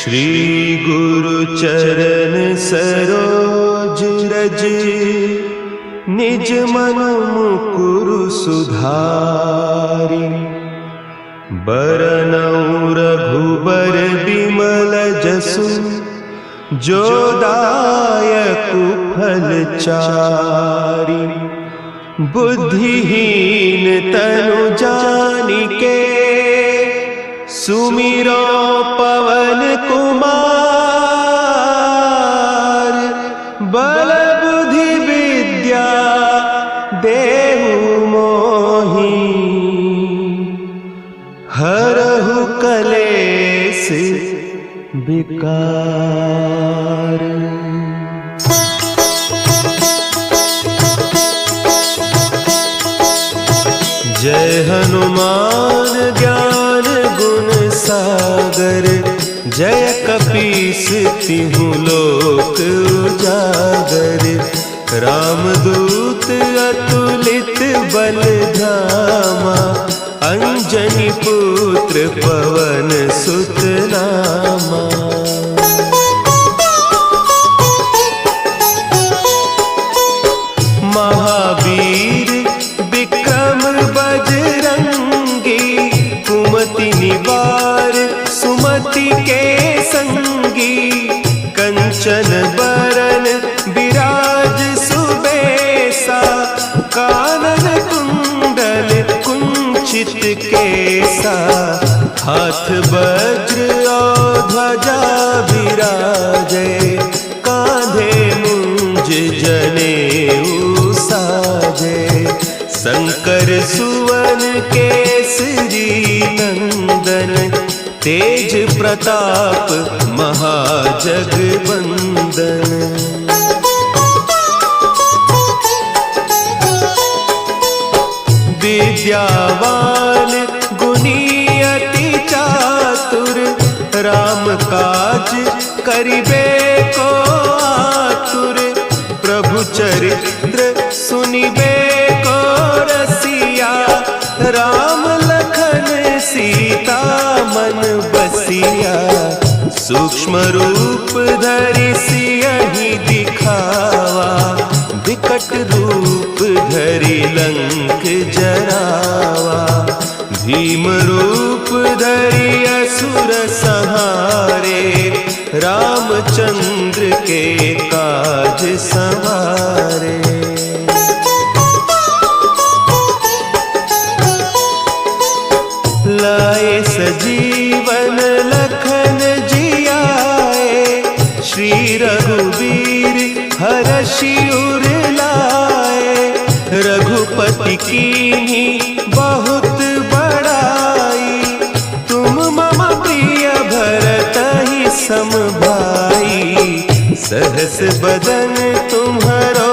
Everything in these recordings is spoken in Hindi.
श्री गुरु चरण सरोज रज, निज मन मुकुरु सुधारि। बरनउँ रघुबर बिमल जसु, जो दायकु फल चारि। बुद्धिहीन तनु जानिके, सुमिरो पवन कुमार। बल बुद्धि विद्या देहु मोहि, हरहु कलेस विकार। जय हनुमान ज्ञान गुण सागर, जय कपीस तिहु लोक उजागर। रामदूत अतुलित बल धामा, अंजनी पुत्र पवन सुत नामा। महावीर विक्रम बजरंगी, कुमति निवार सुमति के संगी। कंचन बरन विराज सुबेसा, कानन कुंडल कुंचित केसा। हाथ वज्र और ध्वजा विराजे, कांधे मुंज जनेऊ साजे। शंकर सुवन केसरी नंदन, तेज प्रताप महाजगवंदन। विद्यावान गुणी अति चातुर, राम काज करिबे को आतुर। प्रभु चरित्र सुनिबे को रसिया, राम लखन सीता मन बसिया। सूक्ष्म रूप धरि सियहि दिखावा, विकट रूप धरि लंक जरावा। भीम रूप धरि असुर संहारे, रामचंद्र के काज सवारे। लाए सजीवन लखन जियाए, श्री रघुवीर हरषि उर लाए। रघुपति कीन्ही बहुत बड़ाई, तुम मम प्रिय भरतहि सम भाई। सहस बदन तुम्हरो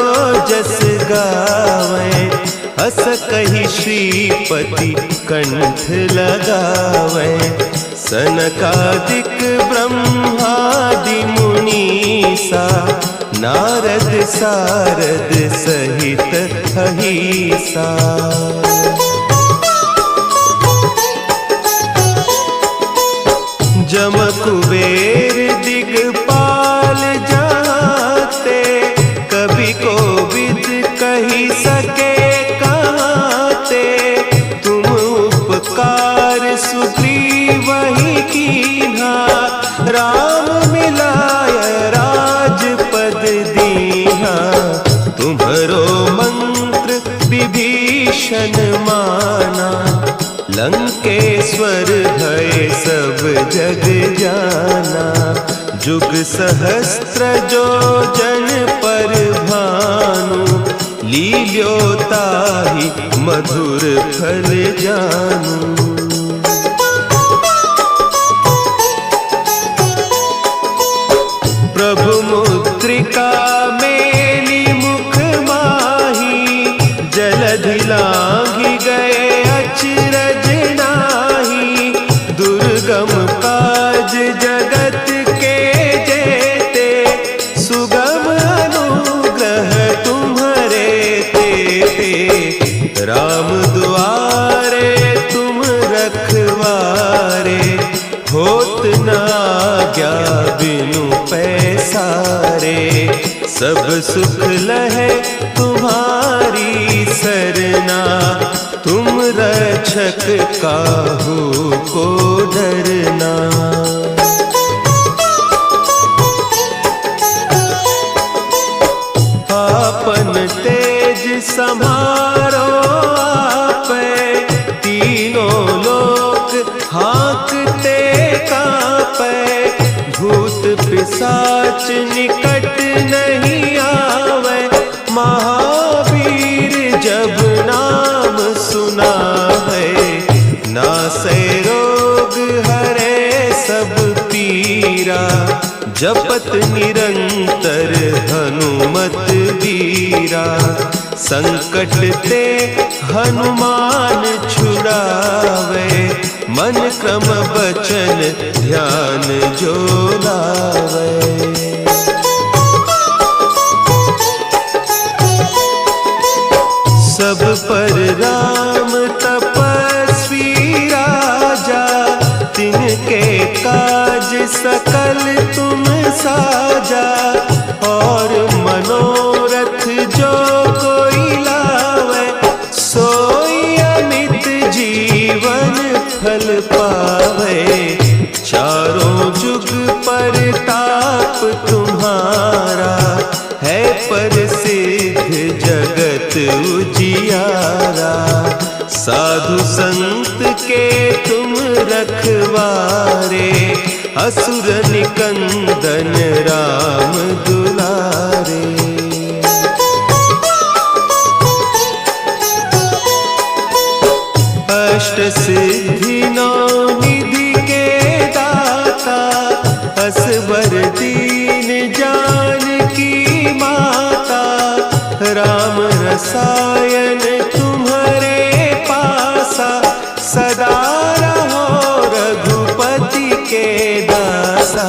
जस गावें, हस कहि श्रीपति कंठ लगावें। सनकादिक ब्रह्मादि मुनीसा, नारद सारद सहित अहीसा। जम कुबेर दिगपाल जाते, कवि कोविद कहि सके कहते। तुम उपकार सुग्रीवहि कीन्हा, राम मिलाय राजपद दीन्हा। तुम्हरो मंत्र विभीषण माना, लंकेश्वर भय सब जग जाना। जुग सहस्त्र जो जन पर भानु, लील्योताहि मधुर फल जानू। प्रभु मुद्रिका मेली मुख माही, जलधि लांघि गए अचरज नाही। दुर्गम काज जगत के जेते, सुगम अनुग्रह तुम्हरे तेते। राम दुआरे तुम रखवारे, होत न आज्ञा बिनु पैसारे। सब सुख लहे तुम्हारी सरना, तुम रक्षक काहू को डरना। आपन तेज संभारो आपे, तीनों लोक हाँकते कांपे। भूत पिशाच निकट नहीं आवे, महावीर जब नाम सुनावे। नासै रोग हरे सब पीरा, जपत निरंतर हनुमत बीरा। संकट ते हनुमान छुड़ावे, मन क्रम बचन ध्यान जो लावे। सब पर राम तपस्वी राजा, तिनके काज सकल तुम साजा। और मनोरथ जो कोई लावे, सोई अमित जीवन फल पावे। चारों जुग परताप तुम्हारा, है प्रसिद्ध जगत उजियारा। साधु संत के तुम रखवारे, असुर निकंदन राम दुलारे। अष्ट सिद्धि नौ निधि के दाता, असवर दीन जानकी माता। राम रसायन तुम्हारे पासा, सदा रहो रघुपति के दासा।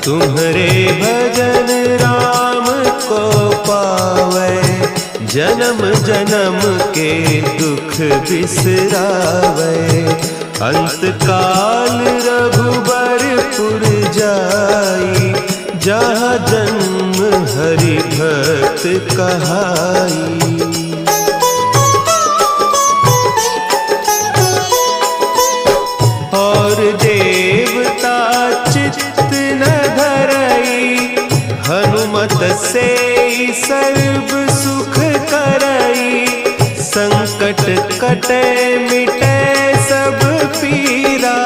तुम्हारे भजन राम को पावे, जन्म जन्म के दुख बिसरावे। अंत काल रघुबरपुर जाई, जहाँ जन्म हरि भक्त कहाई। और देवता चित्त न धरई, हनुमत से सर्व सुख करई। संकट कटे मिटे सब पीरा,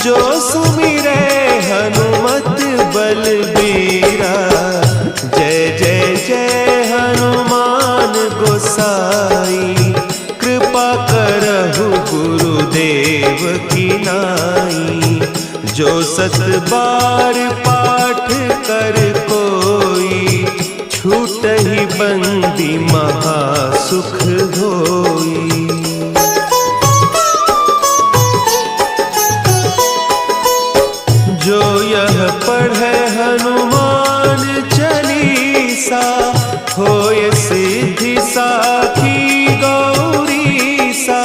जो सुमिरे हनुमत बलबीरा। जय जय जय हनुमान गोसाई, कृपा करहु गुरुदेव की नाई। जो सत बार पाठ कर कोई, छूटहि बंदी महासुख होई। जो यह पढ़े हनुमान चालीसा, होय सिद्धि साखी गौरीसा।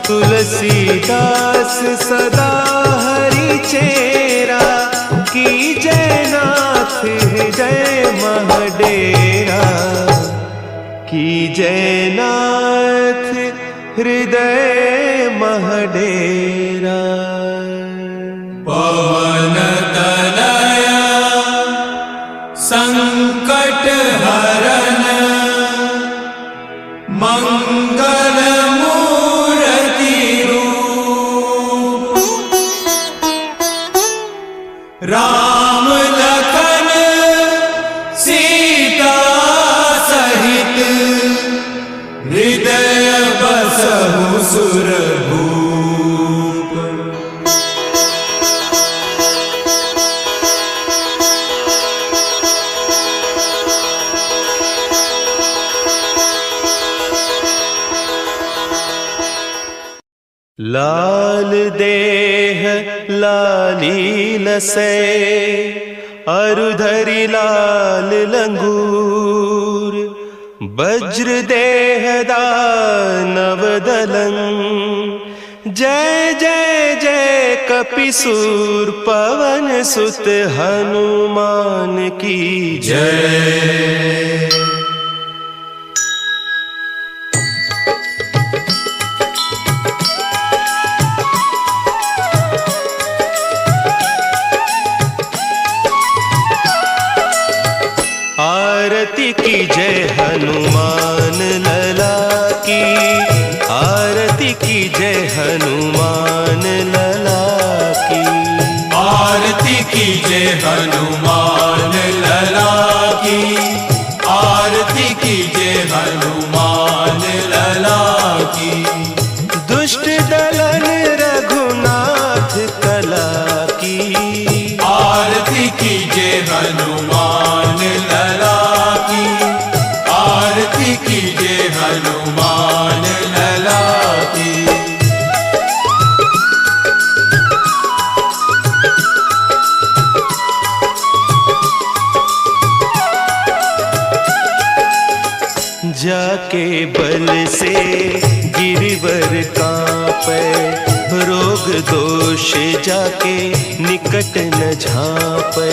तुलसीदास सदा हरि चेरा, कीजय नाथ हृदय महडेरा। कीजय नाथ हृदय महडेरा। पवन तनया संकट हरन, मंगल मूर्ति रूप। राम लखन सीता सहित, हृदय बसहु सुरभूप। लाल देह लाली लसै, अरुधरि लाल लंगूर। वज्र देह दानव दलं, जय जय जय कपिसूर पवन सुत हनुमान की जय। आरती की जय हनुमान लला की, आरती की जय हनुमान लला की, आरती की जय हनुमान लला की, आरती की जय हनुमान लला की। दुष्ट दलन रघुनाथ कला की, आरती की जय हनुमान लला की, आरती की जय हनुमान लला की। जाके बल से गिरिवर कांपे, रोग दोष जाके निकट न झांपे।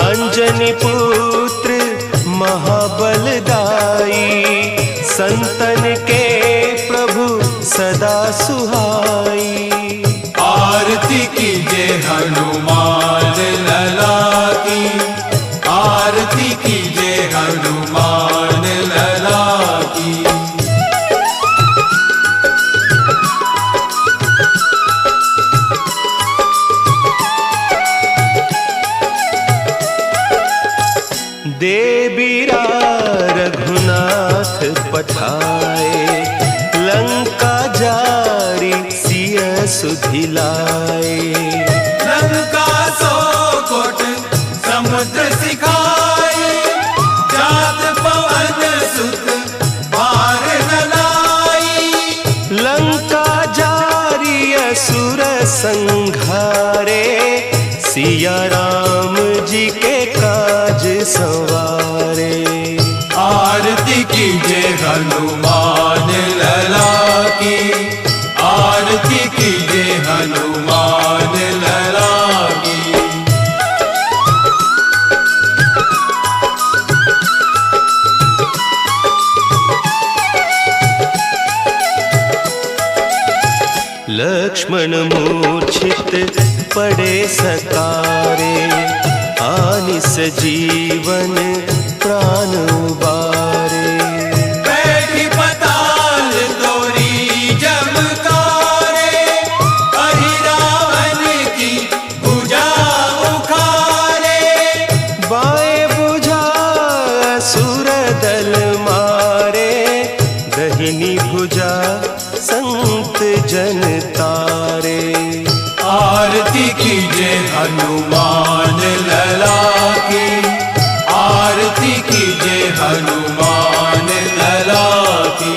अंजनी पुत्र महाबलदाई, संतन के प्रभु सदा सुहाई। आरती की जय हनुमान लला की, आरती की जय हनुमान लला की। देबीरा रघुनाथ पठाए, लंका जारी सिय सुधिलाए। लंका सो कोट समुद्र सिखाए, जात पवन सुत पार न लाई। लंका जारी असुर संघारे, सिया राम जी के काज संवारे। आरती की जय हनुमान लला की, आरती की जय हनुमान लला की। लक्ष्मण मूर्छित पड़े सकारे, आनिस जीवन प्राण उबारे। बैठी पताल तोरी जमकारे, अहि रावण की भुजा उखारे। बाएं भुजा असुर दल मारे, दहिनी भुजा संत जन तारे। आरती की जय हनुमान लला की, आरती की जय हनुमान लला की।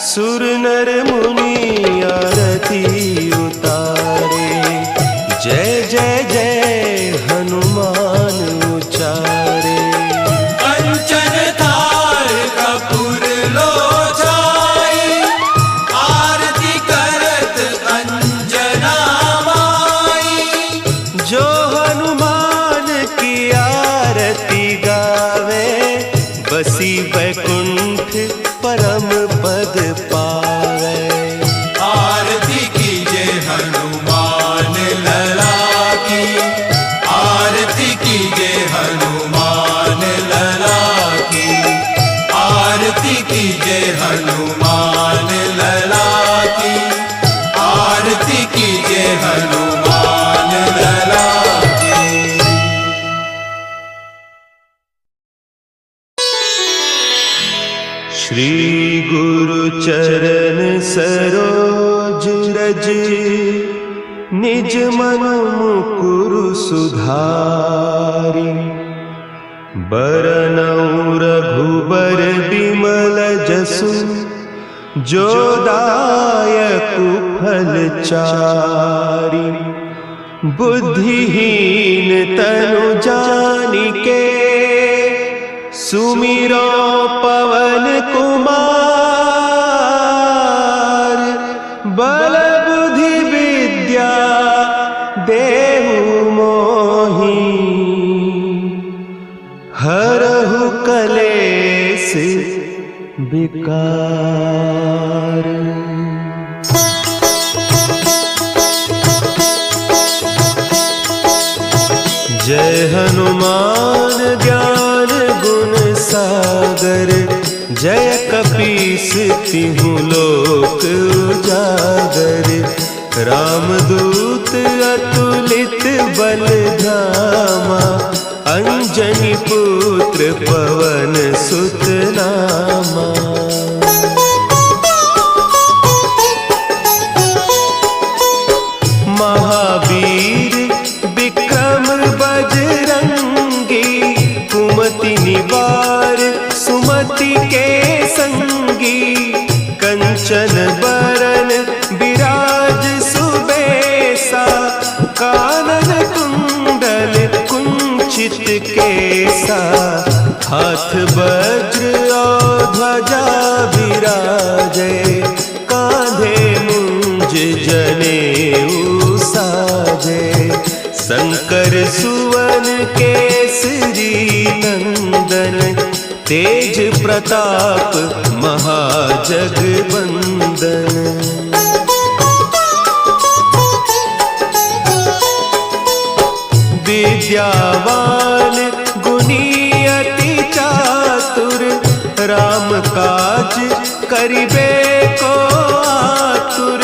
सुर नर मुनि आरती उतारे, जय जय जय हनुमान उचारे। कंचन थार कपूर लोचाई, आरती करत अंजना माई। जो हनुमान की आरती गावे, बसी वैकुंठ परम पद पावे। आरती की जय हनुमान लला की, आरती की जय हनुमान लला की, आरती की जय हनुमान लला की, आरती की जय हनुमान लला की। श्री गुरु चरण सरोज रज, निज मन मुकुरु सुधारि। बरनउँ रघुबर बिमल जसु, जो दायक फल चारि। बुद्धिहीन तनु जानिके सुमिरो पवन कुमार। बल बुद्धि विद्या देहु मोहि हरहु कलेस विकार। जय हनुमान ज्ञान गुण सागर। जय कपीस तिहु लोक उजागर। रामदूत अतुलित बल धामा। अंजनी पुत्र पवन सुत नामा। महावीर विक्रम बजरंगी। कुमति निवार सुमति के संगी। कंचन बरन विराज सुबेसा। कानन कुंडल कुंचित केसा। हाथ वज्र और ध्वजा विराजे। कांधे मुंज जनेऊ साजे। शंकर सुवन केसरी नंदन। तेज प्रताप महाजगवंदन। विद्यावान गुणी अति चातुर। राम काज करिबे को आतुर।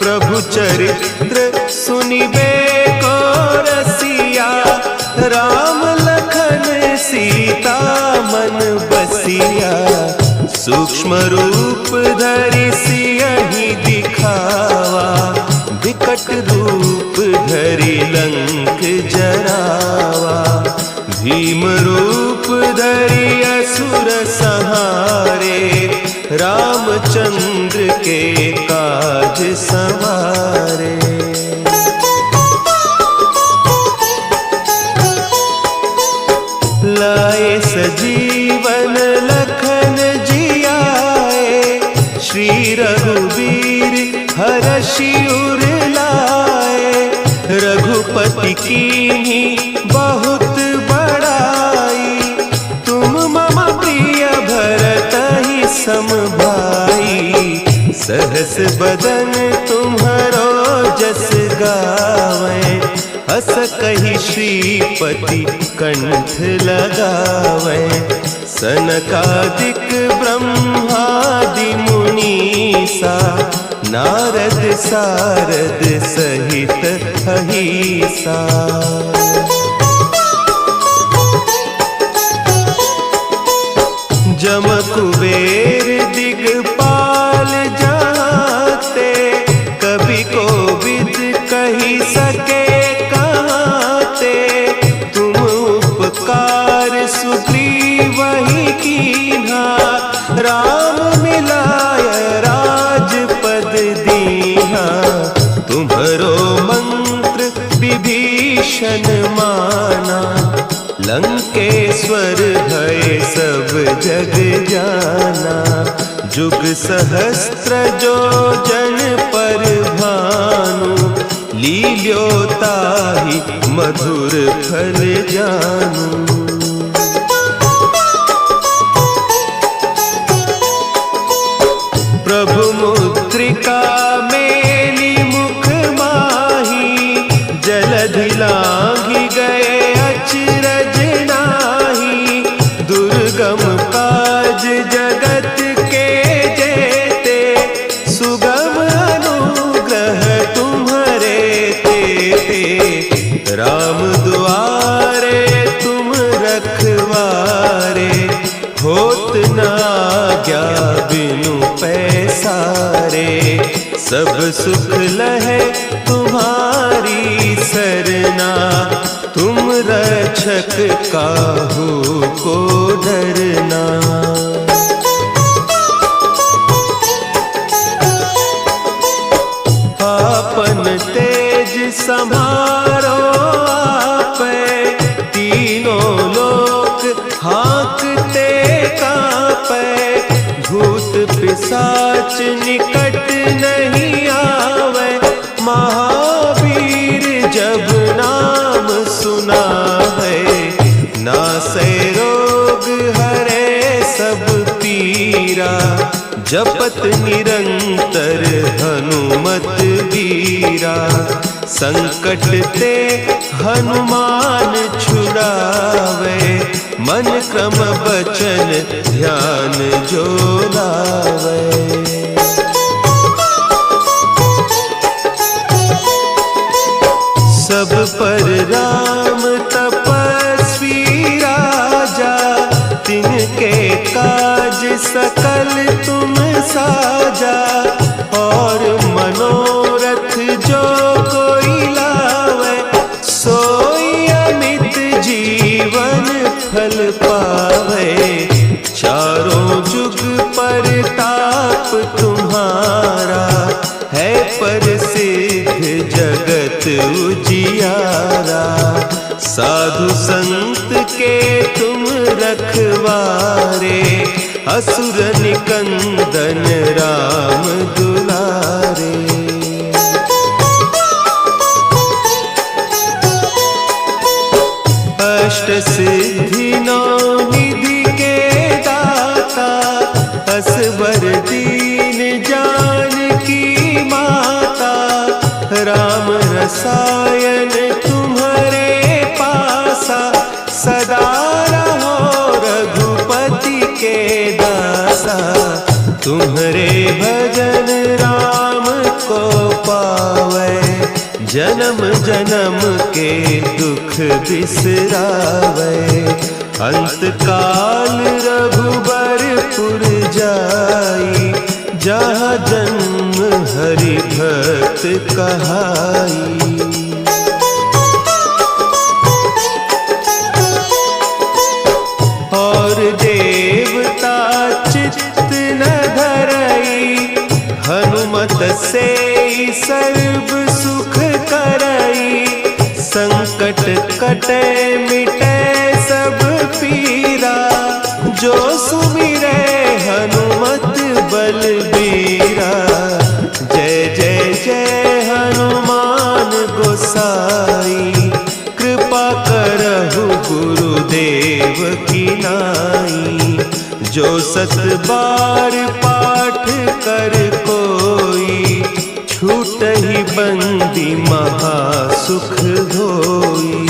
प्रभु चरित्र सुनिबे को रसिया। राम लखन सीता मन बसिया। सूक्ष्म रूप धरि सियहि दिखावा। विकट रूप धरि लंक जरावा। भीम रूप धरि असुर संहारे। रामचंद्र के काज संवारे। लाए सजीवन लखन जियाए। श्री रघुवीर हरषि उर लाए। रघुपति कीन्ही बहुत बड़ाई। तुम मम प्रिय भरतहि सम भाई। सहस बदन तुम्हरो जस गावें। हस कहि श्रीपति कंठ लगावें। सनकादिक ब्रह्मादि मुनीसा। नारद सारद सहित अहीसा। जम कुबेर दिगपाल जाते। कवि कोविद कहि सके कहते। तुम उपकार सुग्रीवहि कीन्हा। राम मिलाय राजपद दीन्हा। तुम्हरो मंत्र विभीषण माना। लंकेश्वर भय सब जग जाना। जुग सहस्त्र जो जन पर भानु। लील्योताहि मधुर फल जानू। प्रभु मुद्रिका मेली मुख माही। जलधि लांघि गए अचरज नाही। दुर्गम काज जगत के जेते। सुगम अनुग्रह तुम्हरे तेते। राम दुआरे तुम रखवारे। होत न आज्ञा बिनु पैसारे। सब सुख लहे तुम्हारी सरना। तुम रक्षक काहू को डरना। आपन तेज संभाल पिशाच निकट नहीं आवे, महावीर जब नाम सुना है। नासै रोग हरे सब पीरा, जपत निरंतर हनुमत वीरा। संकट ते हनुमान छुड़ावे, मन क्रम बचन ध्यान जो लावे। सब पर राम तपस्वी राजा, तिनके काज सकल तुम साजा। और मनोरथ जो कोई लावे, सोई अमित जीवन फल पावे। चारों जुग परताप तुम्हारा, है प्रसिद्ध जगत उजियारा। साधु संत के तुम रखवारे, असुर निकंदन राम दुलारे। अष्ट सिद्धि नौ निधि के दाता, असवर दीन जानकी माता। राम रसायन तुम्हारे पासा, सदा रहो रघुपति के दासा। तुम्हारे भजन राम को पावे, जन्म जन्म के दुख बिसरावे। अंत काल रघुबरपुर जाई, जहाँ जन्म हरि भक्त कहाई। और देवता चित्त न धरई, हनुमत से सर्व सुख करई। संकट कटे मिटे सब पीरा, जो सुमिरे हनुमत बलबीरा। जय जय जय हनुमान गोसाई, कृपा करहु गुरुदेव की नाई। जो सत बार पाठ कर कोई, छूटहि बंदी महासुख होई।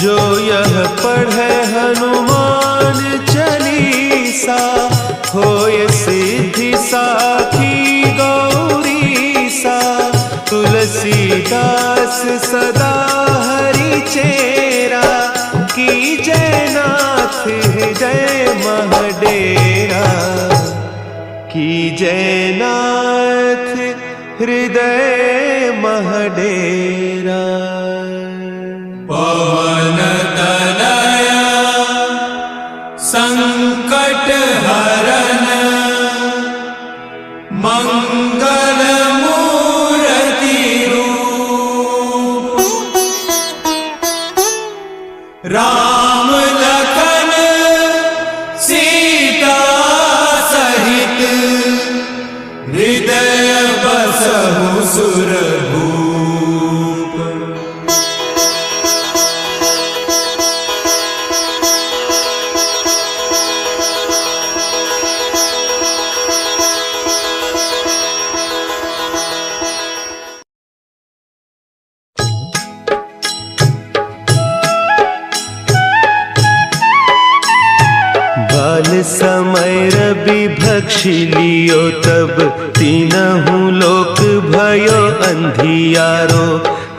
जो यह पढ़े हनुमान चालीसा, होय सिद्धि साखी गौरीसा। तुलसीदास सदा हरि चेरा, की जयनाथ हृदय महडेरा। की जयनाथ हृदय महडेरा। पवन तनया संकट हरन, मंगल मूर्ति रूप। राम लखन सीता सहित, हृदय बसहु सुरभूप। बाल समय रवि भक्षि लियो, तब तीनहु लोक भयो अंधियारो।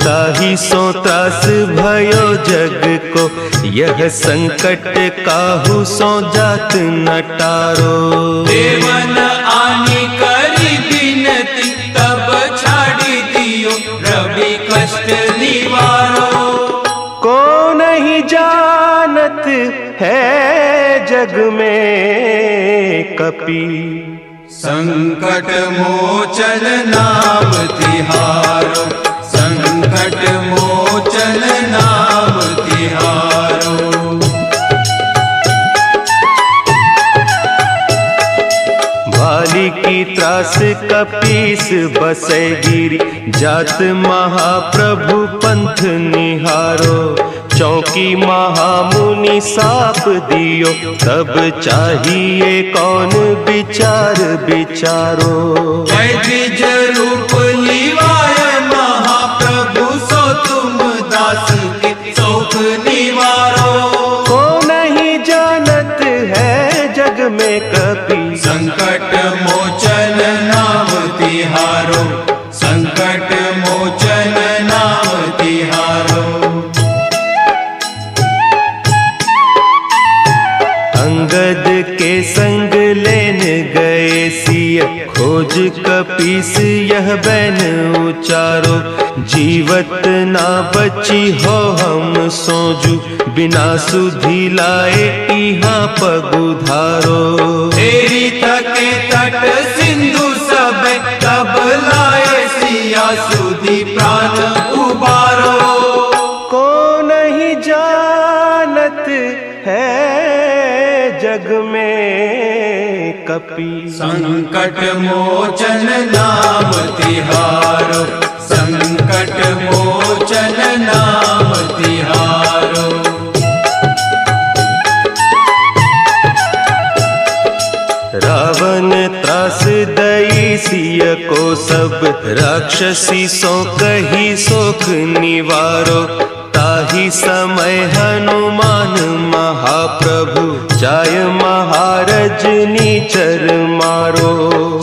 ताहि सो त्रास भयो जग को, यह संकट काहू सो जात न टारो। देवन आनी करी बिनती, तब छाड़ी दियो रवि कष्ट निवारो। को नहीं जानत है जग में कपि, संकट मोचन नाम तिहारो। संकट मोचन नाम तिहारो। कपीस बसै गिरी, जात महाप्रभु पंथ निहारो। चौकी महामुनि साप दियो, तब चाहिए कौन विचार विचारो। द्विज रूप लिवाय महाप्रभु, सो तुम दास के शोक निवारो। को नहीं जानत है जग में कपि, संकट मोचन नाम तिहारो, संकट मोचन नाम तिहारो। अंगद के संग लेन गए सिय, खोज कपीस यह बैन उचारो। जीवत ना बची हो हम सोजू, बिना सुधि लाए इहाँ पगुधारो। तेरी थके तट सिंधु सब, तब लाए सिया सुधि प्राण उबारो। को नहीं जानत है जग में कपि, संकट मोचन नाम तिहारो, संकट मोचन नाम तिहारो। रावण त्रास दई सिय को सब, राक्षसी सो कही सोख निवारो। ताही समय हनुमान महाप्रभु, जाय महारज नीचर मारो।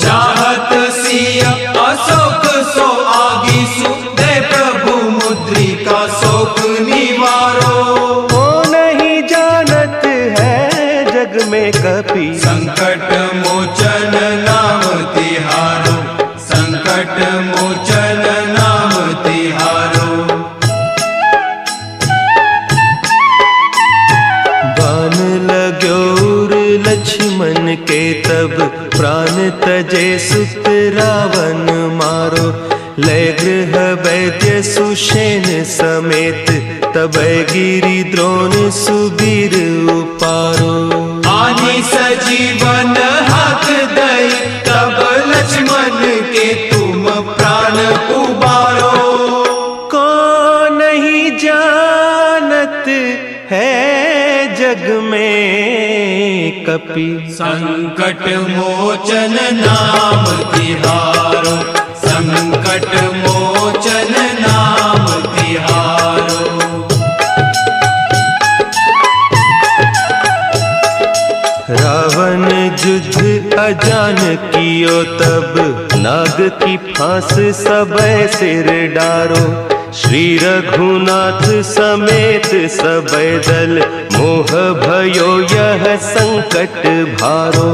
चाहत सिया अशोक सो आगीसु, दे प्रभु मुद्रिका शोक निवारो। को नहीं जानत है जग में कपि, संकट मोचन नाम तिहारो, संकट मोचन नाम तिहारो। बान लाग्यो उर लक्ष्मण के, तब प्राण तजे सुत रावण मारो। लय गृह वैद्य सुषेण समेत, तब गिरि द्रोण सुबीर उपारो। आनी सजीवन हाथ दई, तब लक्ष्मण के तुम प्राण उबारो। को नहीं जानत है जग में कपि, संकट मोचन नाम तिहारो, संकट मोचन नाम तिहारो। रावण युद्ध अजान कियो, तब नाग की फांस सबय सिर डारो। श्री रघुनाथ समेत सबय दल, मोह भयो यह संकट भारो।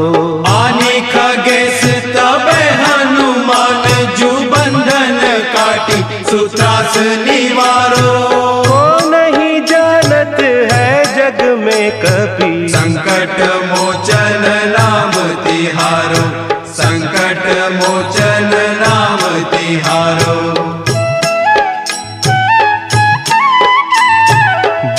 आने खगेश तब हनुमान, जु बंधन काटी सुत्रास निवारो। को नहीं जानत है जग में कपि, संकट मोचन नाम तिहारो, संकट मोचन नाम तिहारो।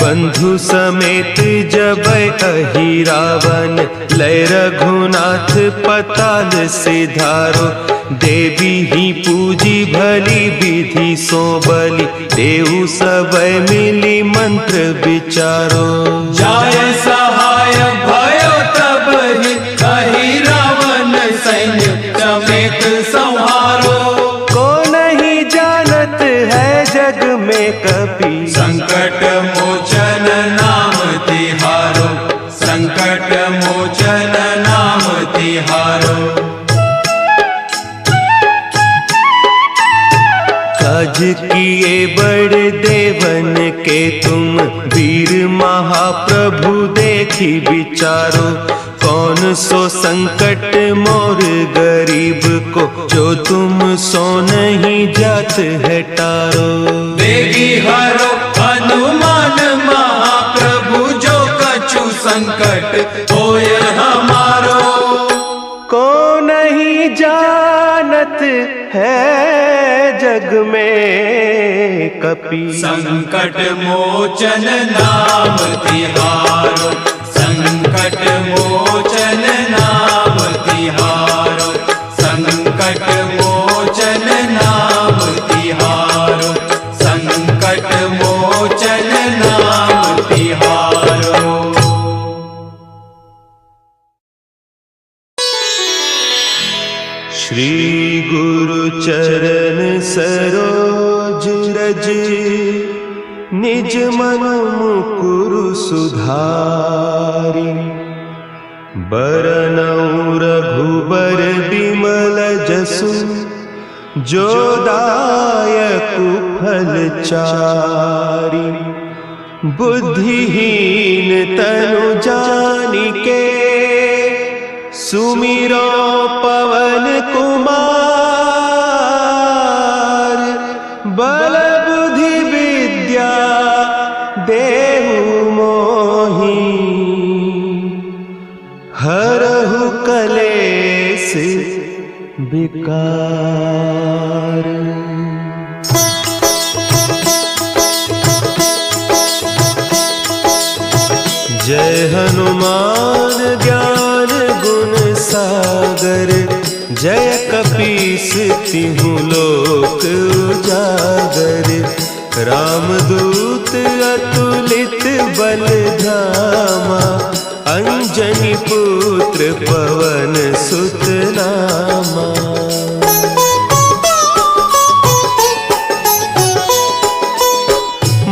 बंधु समेत जब अहि रावण, लय रघुनाथ पताल सिधारो। देवी ही पूजी भली विधि सो बलि, देहु सबय मिली मंत्र विचारो। जाय सहाय भयो तब ही, कही रावण सैन्य समेत संहारो। को नहीं जानत है जग में कपि, संकट मोचन नाम तिहारो, संकट मोचन नाम तिहारो। काज किए बड़ देवन के तुम, वीर महाप्रभु देखी विचारो। कौन सो संकट मोर गरीब को, जो तुम सो नहीं जात है टारो। देगी हरो हनुमान महाप्रभु, जो कछु संकट होय हमारो। को नहीं जानत है जग में कपि, संकट मोचन नाम तिहारो, संकट मोचन नाम तिहारो, संकट संकट मोचन नाम तिहारो, संकट मोचन नाम तिहारो। श्री गुरु चरण सरोज रज, निज मन मुकुरु सुधारि। बरनउँ रघुबर बिमल जसु, जो दायकु फल चारि। बुद्धिहीन तनु जानिके, सुमिरो पवन कुमार। बल बुद्धि विद्या देहु मोहि, हरहु कलेस विकार। जय हनुमान ज्ञान गुण सागर, जय कपीस तिहु लोक उजागर। रामदूत अतुलित बल धामा, अंजनी पुत्र पवन सुत नामा।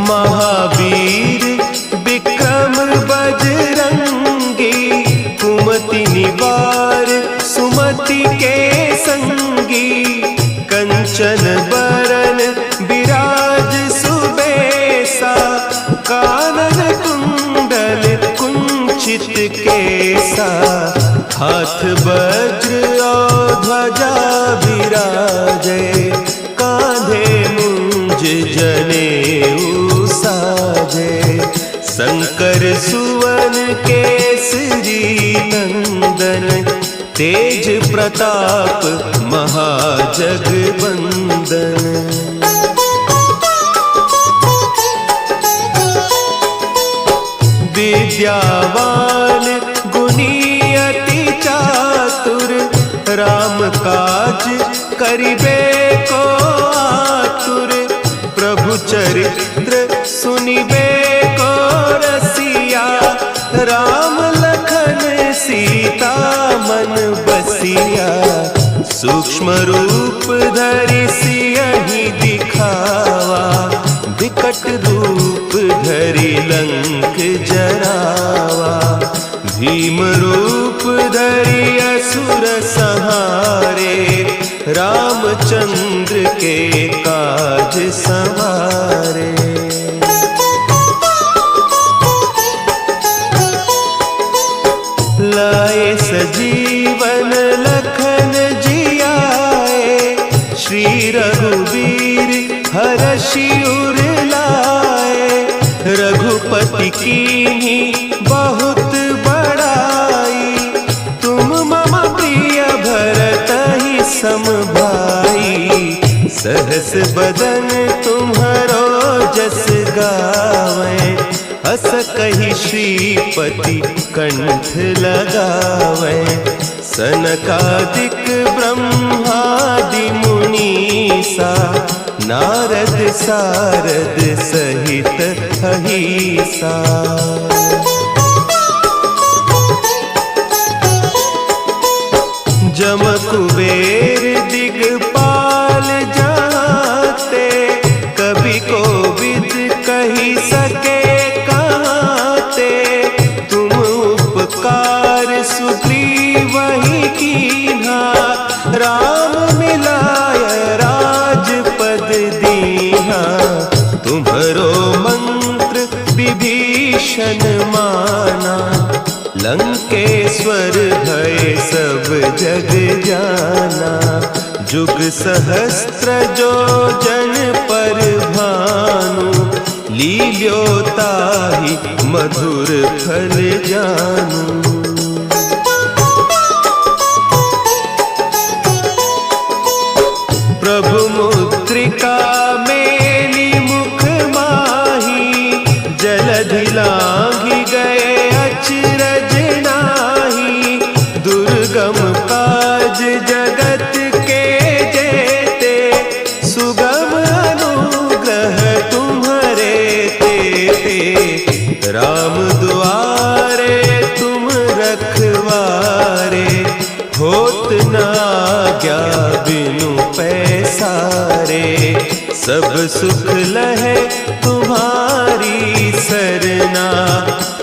महावीर विक्रम बजरंगी, कुमति निवार सुमति के संगी। कंचन बरन विराज सुबेसा, कानन कुंडल कुंचित केसा। हाथ वज्र और ध्वजा विराजे, कांधे मुंज जनेऊ साजे। शंकर सुवन केसरी नंदन, तेज प्रताप महाजगवंदन। विद्यावान गुणी अति चातुर, राम काज करिबे को आतुर। प्रभु चरित्र सुनिबे को रसिया, राम लखन सीता मन बसिया। सूक्ष्म रूप धरि सियहि दिखावा, विकट रूप धरि लंक जरावा। भीम रूप धरि असुर संहारे, रामचंद्र के काज संवारे। लाए सजीवन लखन जियाए, श्री रघुवीर हरषि उर लाए। रघुपति कीन्ही बहुत बड़ाई, तुम मम प्रिय भरतहि सम भाई। सहस बदन तुम्हरो जस गावें, हस कहि श्रीपति कंठ लगावें। सनकादिक ब्रह्मादि मुनीसा, नारद सारद सहित अहीसा। जम कुबेर दिगपाल जाते, कवि कोविद कहि सके कहते। तुम उपकार सुग्रीवहि कीन्हा, राम मिलाय राजपद दीन्हा। तुम्हरो मंत्र विभीषण माना, लंकेश्वर भय सब जग जाना। जुग सहस्त्र जो जन पर भानु, लील्यो ताहि मधुर फल जानू। प्रभु मुद्रिका मेली मुख माही, जलधि लांघि गए अचरज नाही। दुर्गम काज जगत के सुख लहे तुम्हारी सरना,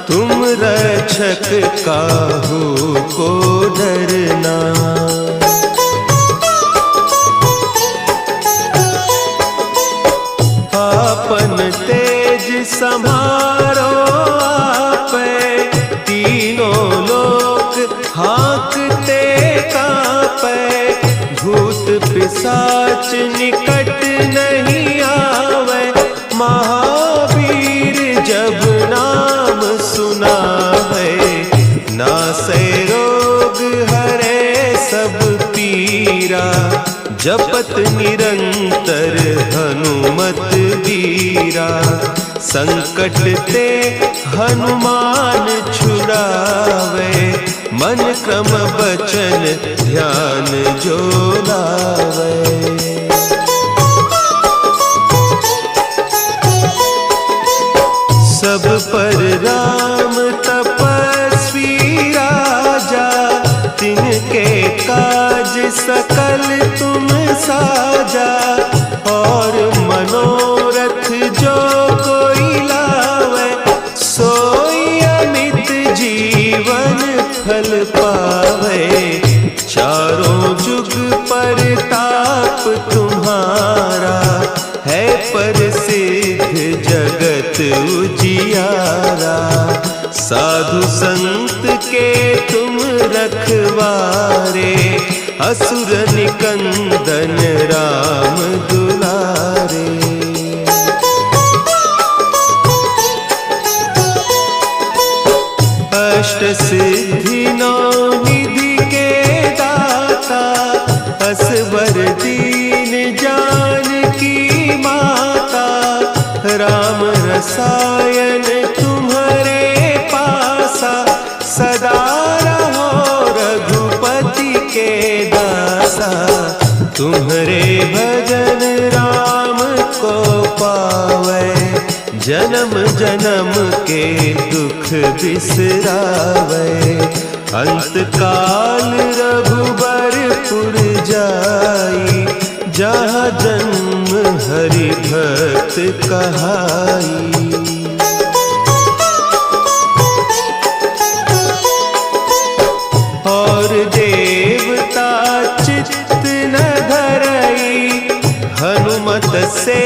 तुम रक्षक काहू को डरना। आपन तेज संभारो आपे, तीनों लोक हाँकते कांपे। भूत पिशाच निकट नहीं आवे, महावीर जब नाम सुनावे। नासै रोग हरे सब पीरा, जपत निरंतर हनुमत बीरा। संकट ते हनुमान छुड़ावे, मन क्रम बचन ध्यान जो लावे। सब पर राम तपस्वी राजा, तिनके काज सकल तुम साजा। और मनोरथ जो कोई लावे, सोई अमित जीवन फल पावे। चारों जुग परताप तुम्हारा, है प्रसिद्ध जगत उजियारा। साधु संत के तुम रखवारे, असुर निकंदन राम दुलारे। अष्ट सिद्धि नौ निधि के दाता, असवर दीन जानकी माता। राम रसायन तुम्हारे पासा, सदा रहो रघुपति के दासा। तुम्हारे भजन राम को पावे, जन्म जन्म के दुख बिसरावे। अंत काल रघुबरपुर जाई, जहाँ जन्म हरि भक्त कहाई। और देवता चित्त न धरई, हनुमत से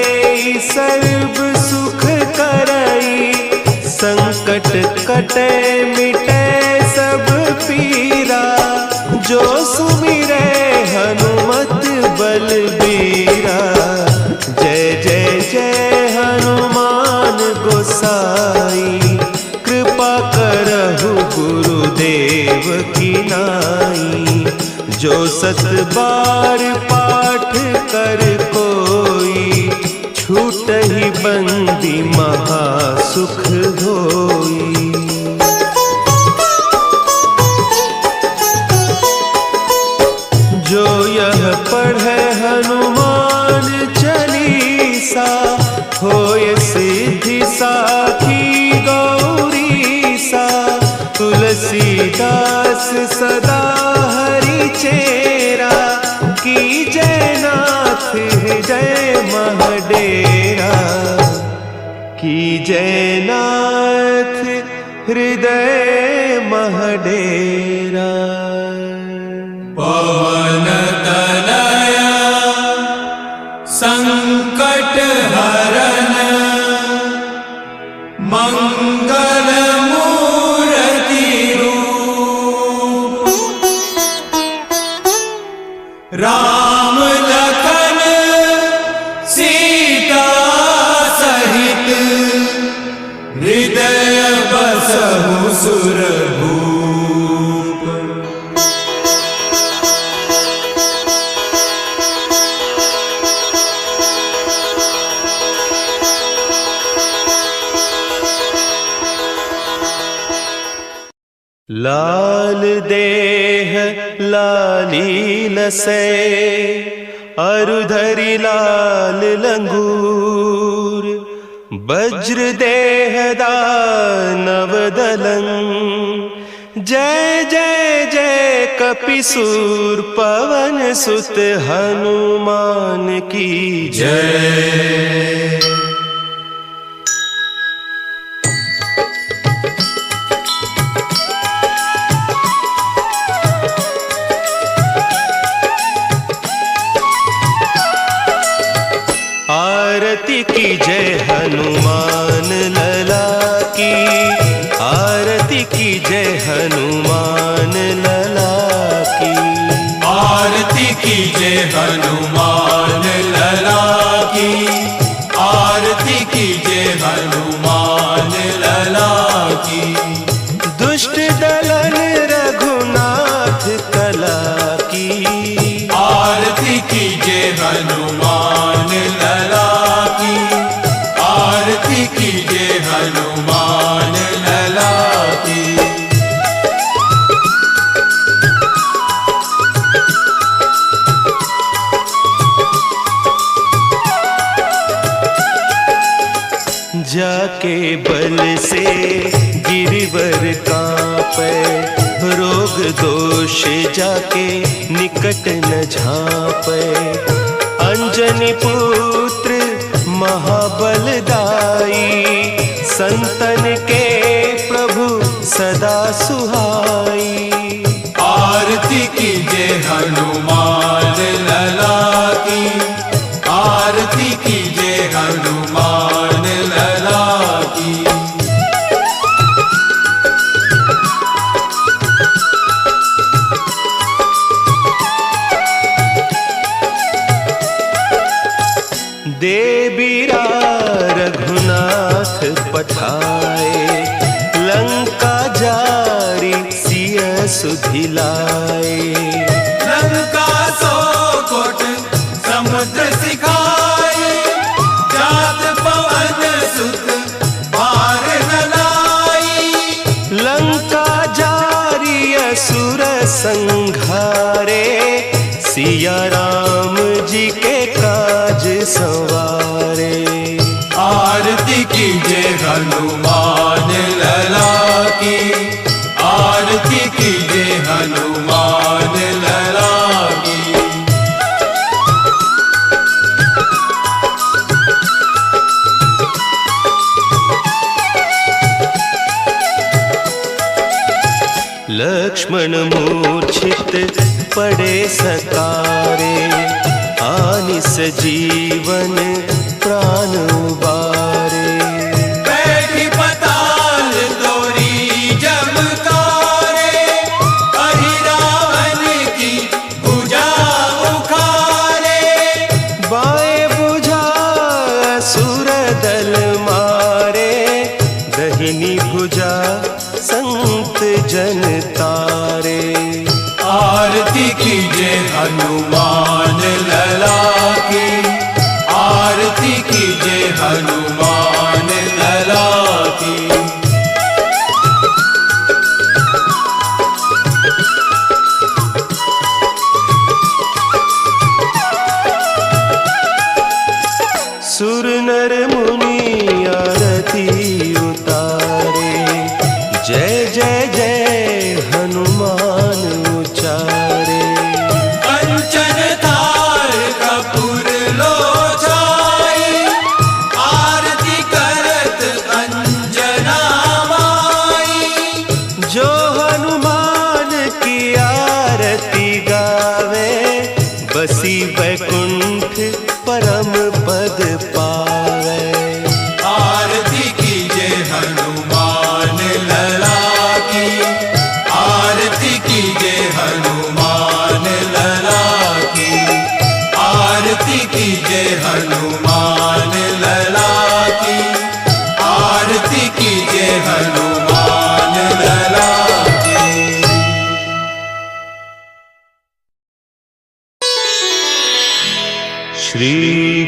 सर्व सुख करई। संकट कटे मिटे सब पीरा, जो सुमिरे हनुमत बलबीरा। जय जय जय हनुमान गोसाई, कृपा करहु गुरुदेव की नाई। जो सत बार पाठ कर कोई, छूटहि बंदी महासुख होई। जो यह पढ़े हनुमान चालीसा, होय सिद्धि साखी गौरीसा। तुलसीदास सदा हरि चेरा, की जयनाथ हृदय महडेरा। की जयनाथ हृदय महडेरा। पवन तनया संकट हरन, मंगल मूर्ति रूप। राम लखन सीता सहित, हृदय बसहु सुरभूप। लाल देह लाली लसै, अरुधरि लाल लंगूर। वज्र देह दानव दलं, जय जय जय कपिसूर पवन सुत हनुमान की जय। आरती की जय हनुमान लला की, आरती की जय हनुमान लला की, आरती की जय हनुमान लला की, आरती की जय हनुमान लला की। दुष्ट दलन रघुनाथ कला की, आरती की जय हनुमान लला की, आरती की जय हनुमान लला की। जाके बल से गिरिवर कांपे, रोग दोष जाके निकट न झांपे। अंजनी पुत्र महाबलदाई, संतन के प्रभु सदा सुहाई। आरती की जय हनुमान लला की, आरती की जय हनुमान लला की। देबीरा रघुनाथ पठाए, लंका जारी सिय सुधिलाए। लंका सो कोट समुद्र सिखाए, जात पवन सुत पार न लाई। लंका जारी असुर संघारे, सिया राम जी के काज संवारे। आरती की जय हनुमान लला की, आरती की जय हनुमान लला की। लक्ष्मण मूर्छित पड़े सकारे, आनिस जीवन प्राण उबारे। बैठी पताल तोरी जमकारे, अहि रावण की भुजा उखारे। बाएं भुजा असुर दल मारे, दहिनी भुजा संत जन तारे। आरती की जय हनुमान लला की, आरती की जय हनुमान लला की। सुर नर मुनि आरती उतारे, जय जय जय हनुमान उचारे। कंचन थाल कपूर लोचाई, आरती करत अंजना माई। जो हनुमान की आरती गावे, बसी वैकुंठ परम पद पावे। आरती की जय हनुमान लला की, आरती की जय हनुमान लला की, आरती की जय हनुमान लला की, आरती की जय हनुमान लला की। श्री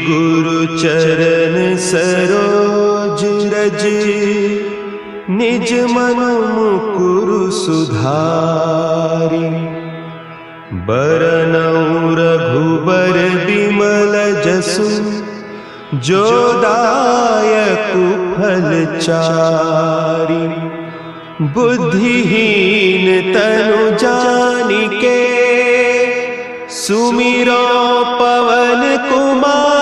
गुरु चरण सरोज रज, निज मन मुकुरु सुधारि। बरनउँ रघुबर बिमल जसु, जो दायक फल चारि। बुद्धिहीन तनु जानिके सुमिरो पवन कुमार।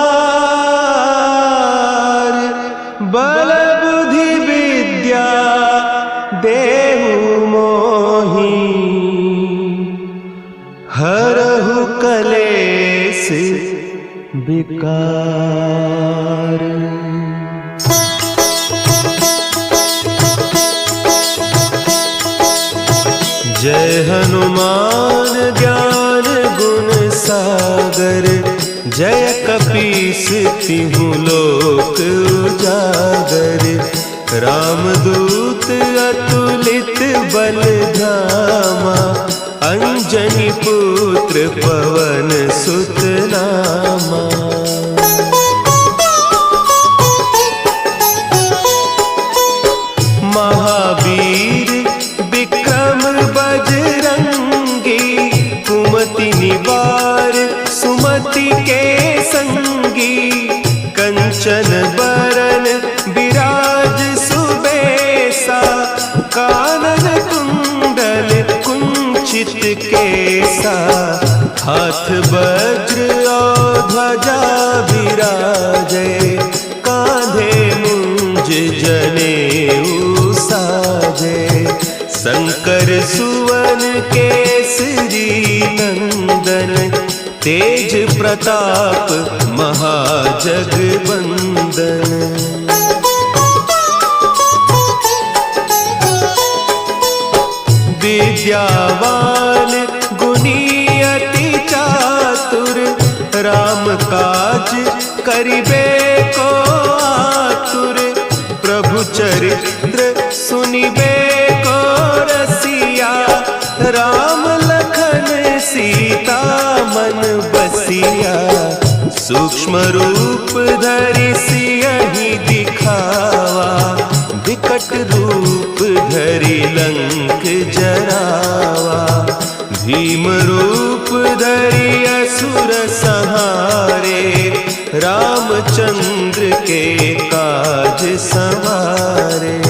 बल बुद्धि विद्या देहु मोहि हरहु कलेस विकार। जय हनुमान ज्ञान गुण सागर। जय कपीस तिहु लोक उजागर। रामदूत अतुलित बल धामा। अंजनी पुत्र पवन सुत नामा। महावीर विक्रम बजरंगी। कुमति निवार सुमति के संगी। कंचन बरन विराज सुबेसा। कानन कुंडल कुंचित केसा। हाथ वज्र और ध्वजा विराजे। कांधे मुंज जनेऊ साजे। शंकर सुवन केसरी नंदन। तेज प्रताप महाजगवंदन। विद्यावान गुणी अति चातुर। राम काज करिबे को आतुर। प्रभु चरित्र सुनिबे को रसिया। राम लखन सीता मन बसिया। सूक्ष्म रूप धरि सियहि दिखावा। विकट रूप धरि लंक जरावा। भीम रूप धरि असुर संहारे। रामचंद्र के काज संवारे।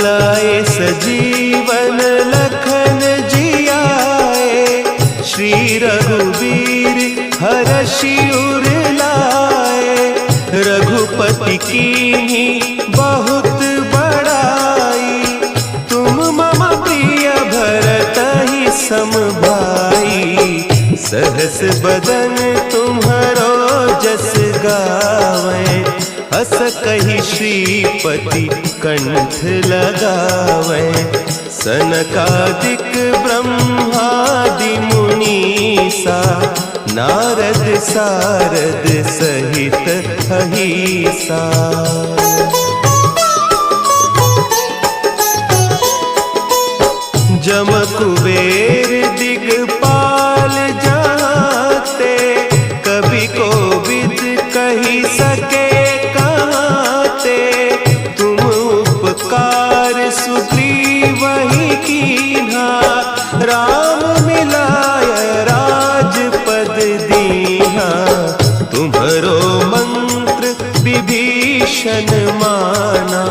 लाए सजीवन लखन जियाए। श्री रघुवीर हरषि उर लाए। रघुपति कीन्ही बहुत बड़ाई। तुम मम प्रिय भरतहि सम भाई। सहस बदन तुम्हरो जस गावें। हस कहि श्रीपति कंठ लगावें। सनकादिक ब्रह्मादि मुनीसा। नारद सारद सहित अहीसा। जम कुबेर दिगपाल जाते। कवि कोविद कहि सके कहते। तुम उपकार सुग्रीवहि कीन्हा। राम मिलाय राजपद दीन्हा। तुम्हरो मंत्र विभीषण माना।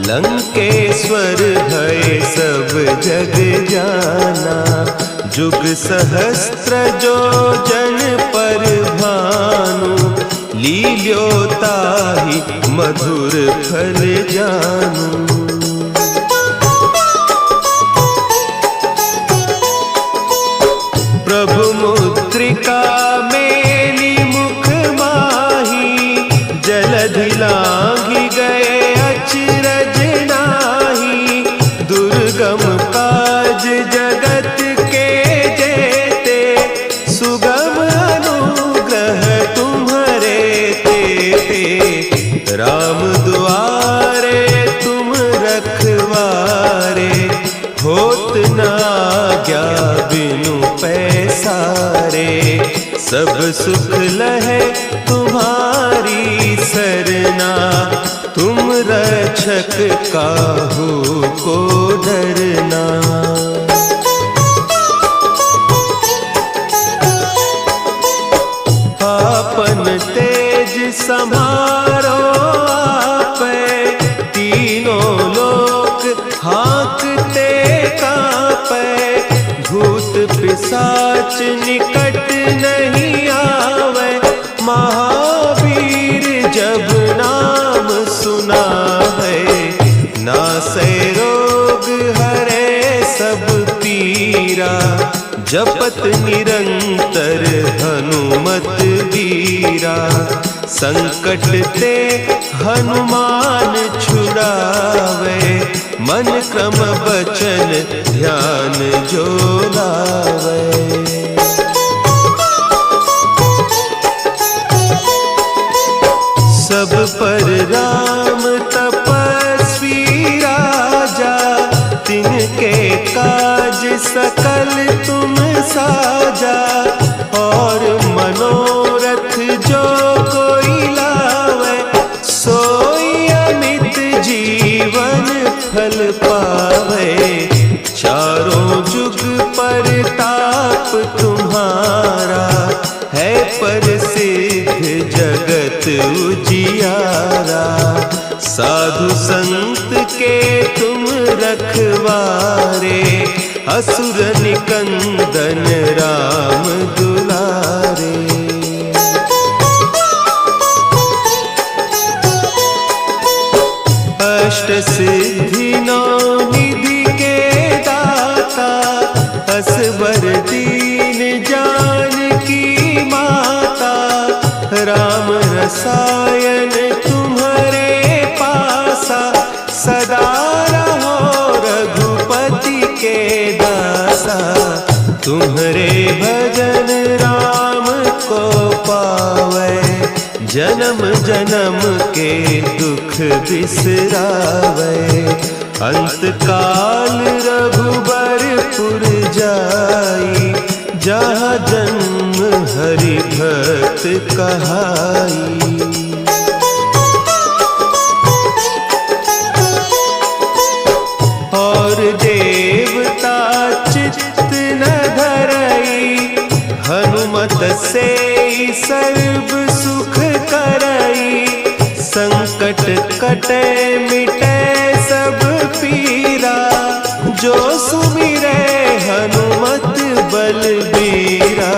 लंकेश्वर भय सब जग जाना। जुग सहस्त्र जो जन पर भानु। लील्योताहि मधुर फल जानू। प्रभु मुद्रिका मेली मुख माही। जलधि लांघि गए अचरज नाही। दुर्गम काज जगत के जेते। सुगम अनुग्रह तुम्हरे तेते। राम दुआरे तुम रखवारे। होत न आज्ञा बिनु पैसारे। सब सुख लहे तुम्हारी सरना। तुम रक्षक काहू को डरना। आपन तेज संभारो आपे, तीनों लोक हाँकते कांपे, भूत पिशाच निकट नहीं आवे, महावीर जब नाम सुना है, नासे रोग हरे सब पीरा, जपत निरंतर हनुमत वीरा, संकट ते हनुमान छुड़ावे, मन क्रम बचन ध्यान जो लावे। सब पर राम तपस्वी राजा, तिनके काज सकल तुम साजा, और मनोरथ जो कोई लावे, सोई अमित जीवन फल पावे, चारों जुग परताप तुम्हारा, है प्रसिद्ध जगत उजियारा, साधु संत के तुम रखवारे, असुर निकंदन राम दुलारे। अष्ट सिद्धि नौ निधि के दाता, असवर दीन जानकी माता, राम रसायन तुम्हारे पासा, सदा रहो रघुपति के दासा, तुम्हारे भजन राम को पावे, जन्म जन्म के दुख बिसरावे, अंत काल रघुबरपुर जाई, जहाँ जन्म हरि भक्त कहाई। और देवता चित्त न धरई, हनुमत से सर्व सुख करई, संकट कटे मिटे सब पीरा, जो सुमिरे हनुमत बलबीरा,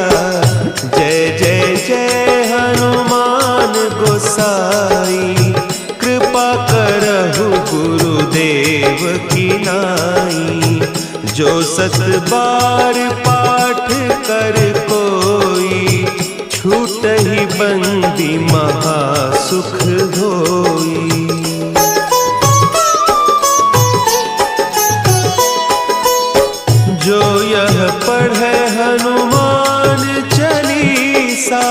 जय जय जय हनुमान गोसाई, कृपा करहु गुरुदेव की नाई, जो सत बार पाठ कर कोई, छूट ही बंदी महासुख होई। जो यह पढ़े हनुमान चालीसा,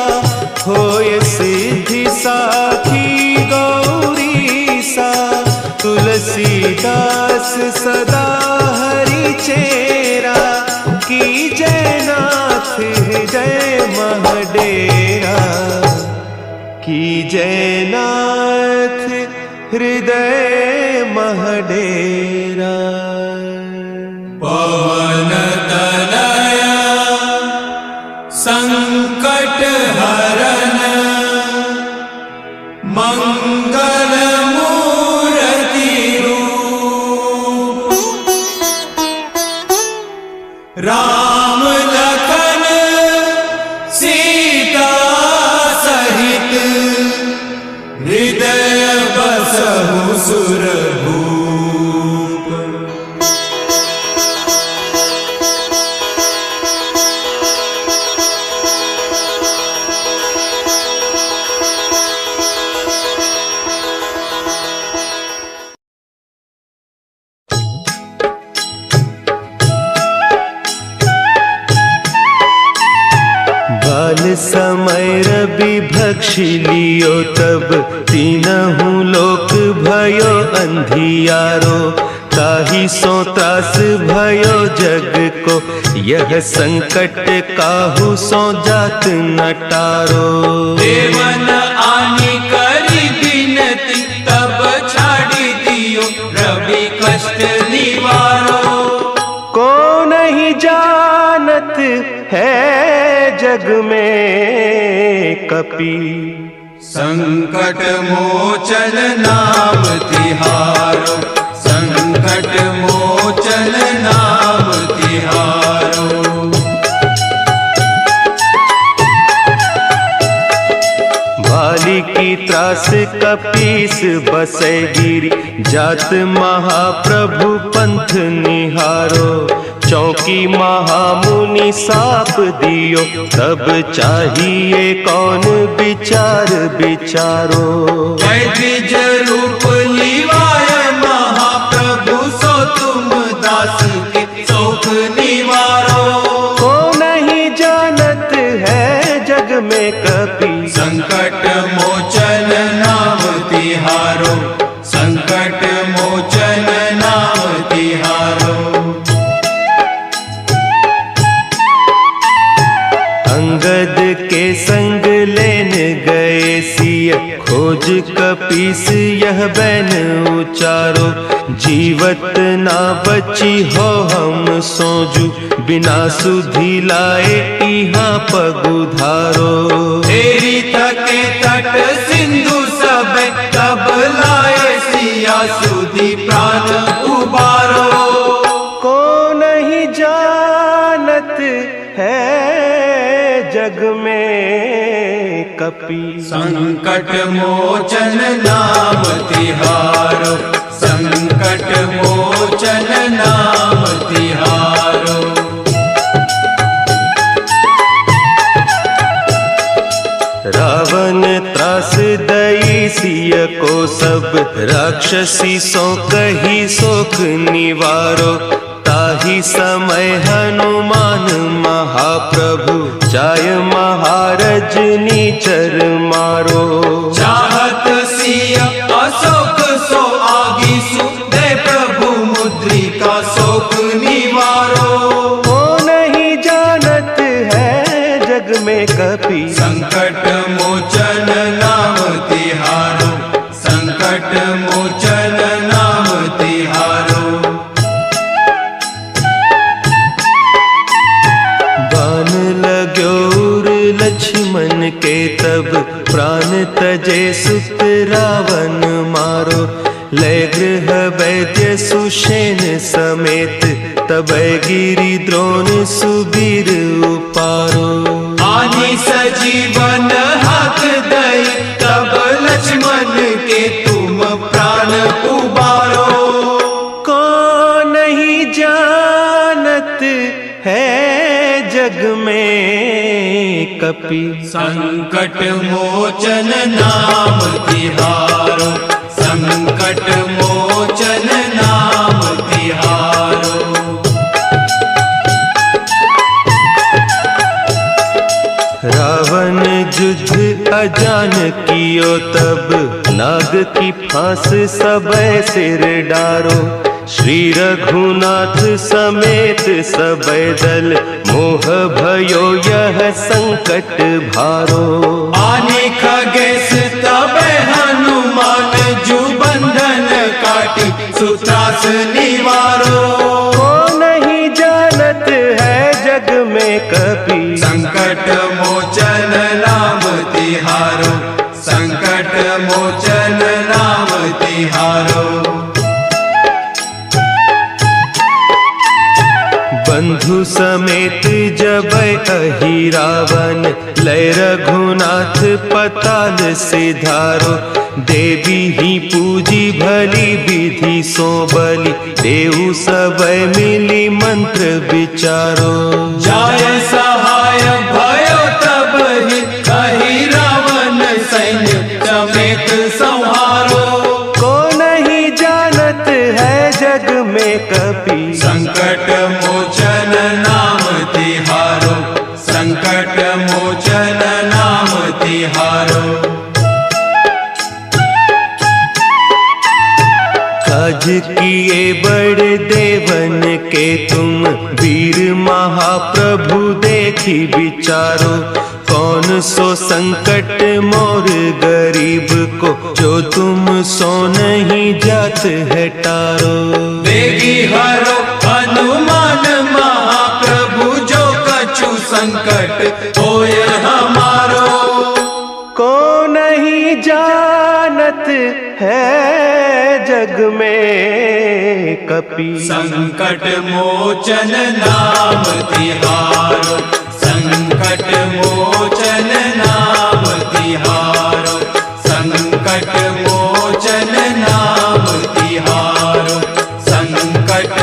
होय सिद्धि साखी गौरीसा, तुलसीदास सदा हरि चेरा, की जयनाथ हृदय महडेरा, की जयनाथ हृदय महडेरा। पवन तनया संकट हरन, मंगल मूर्ति रूप, राम लखन सीता सहित, हृदय बसहु सुरभूप। बाल समय रवि भक्षी लियो, तब तीनहु लोक भयो अंधियारो, ताहि सो त्रास भयो जग को, यह संकट काहू सो जात न टारो। देवन आनी करी बिनती, तब छाड़ी दियो रवि कष्ट निवारो। को नहीं जानत है जग में कपि, संकट मोचन नाम तिहारो, संकट मोचन नाम तिहारो। भाली की त्रास कपीस बसै गिरी, जात महाप्रभु पंथ निहारो। चौकी महामुनि साप दियो, तब चाहिए कौन विचार विचारो। द्विज रूप लिवाय महाप्रभु, सो तुम दास के शोक निवारो। को नहीं जानत है जग में कपि, संकट मोचन नाम तिहारो, संकट मोचन नाम तिहारो। अंगद के संग लेन गए सिय, खोज कपीस यह बैन उचारो। जीवत ना बची हो हम सोजू, बिना सुधि लाए इहाँ पगुधारो। तेरी थके तट सिंधु सब, तब लाए सिया सुधि प्राण उबारो। को नहीं जानत है जग में कपि, संकट मोचन नाम तिहारो, संकट मोचन नाम तिहारो। रावण त्रास दई सिय को सब, राक्षसी सो कही सोख निवारो। ताही समय हनुमान महाप्रभु, जाय महारज नीचर मारो। चाहत सिय अशोक सो आगी सु, दे प्रभु मुद्रिका शोक निवारो। को नहीं जानत है जग में कपि, संकट मोचन नाम तिहारो, संकट मोचन नाम तिहारो। बान लाग्यो उर लक्ष्मण के, तब प्राण तजे सुत रावण मारो। लय गृह वैद्य सुषेण समेत, तब गिरि द्रोण सुबीर उपारो। आनी सजीवन हाथ दई, तब लक्ष्मण के तुम प्राण उबारो। को नहीं जानत है जग में कपि, संकट मोचन नाम तिहारो, संकट मोचन नाम तिहारो। रावण युद्ध अजान कियो, तब नाग की फांस सबै सिर डारो। श्री रघुनाथ समेत सबै दल, मोह भयो यह संकट भारो। आने खगेश तब हनुमान, जु बंधन काटी सुत्रास निवारो। को नहीं जानत है जग में कपि, संकट मोचन नाम तिहारो, संकट मोचन नाम तिहारो। बंधु समेत जबै अहि रावण, लय रघुनाथ पताल सिधारो। देवी ही पूजी भली विधि सो बलि, देहु सबै मिली मंत्र विचारो। जाय सहाय भयो तब ही, कही रावण सैन्य समेत संहारो। को नहीं जानत है जग में कपि, संकट मोचन नाम तिहारो, संकट मोचन नाम तिहारो। काज किए बड़ देवन के तुम, वीर महाप्रभु देखी विचारो। कौन सो संकट मोर गरीब को, जो तुम सो नहीं जात है टारो। देगी हरो हनुमान महाप्रभु, जो कछु संकट होय हमारो। को नहीं है जग में कपि। संकट मोचन नाम तिहारो, संकट मोचन नाम तिहारो, संकट मोचन नाम तिहारो, संकट